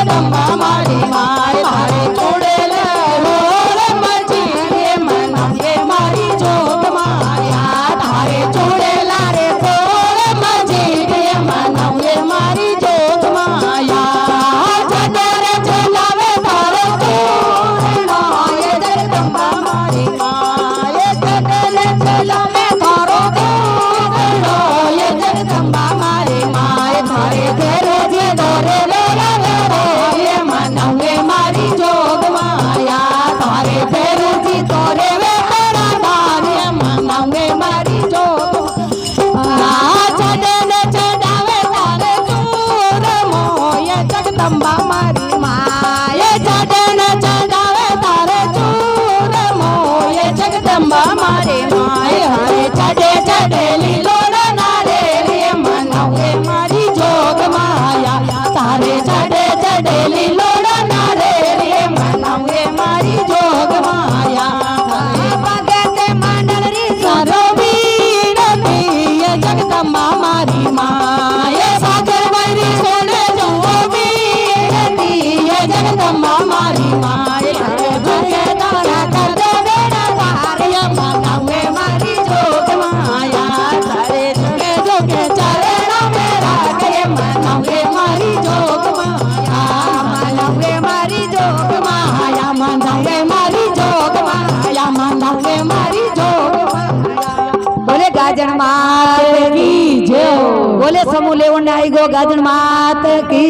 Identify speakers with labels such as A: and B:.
A: जगदंबा मारी माय थारे चूड़ेल रोल मची रे मनावे मारी जोग माया थारे चूड़ेला रे रोल मची रे मनावे मारी जोग माया चदर चलावे थारे चूड़ना ये जगदंबा मारी माय चदर चलावे थारो चूड़ना ये जगदंबा मारी माय थारे घरे जे दरे ये मनावे मारी जोग माया थारे फेरुजी तोरे वे तेरा दान ये मनावे मारी जोग चढ़े ने चढ़ावे तारे चूर मोय जगदंबा मारी माय चढ़े ने चढ़ावे तारे चूर मोय जगदंबा मारी माय हरे चढ़े चढ़े लीलोड़ा नारे ये मनावे मारी जोग माया तारे चढ़े चढ़े लीलोड़ा नारे रे मनावे मारी जोग माया भगत मंडल री सरो बीड़ती ये जगदंबा मारी माय सागर वरी सोने जो बीड़ती ये जगदंबा मारी माय भगे तारा कर दे बेड़ा पार ये मनावे मारी जोग माया तारे जोगे जोगे चरणा मेरा गए मनावे मारी जोग माया मनावे मारी जोग माया मनावे मारी जोग माया मनावे मारी जोग माया बोले गाजन मात की जय बोले समूह लेवंडे आई गो गाजन मात की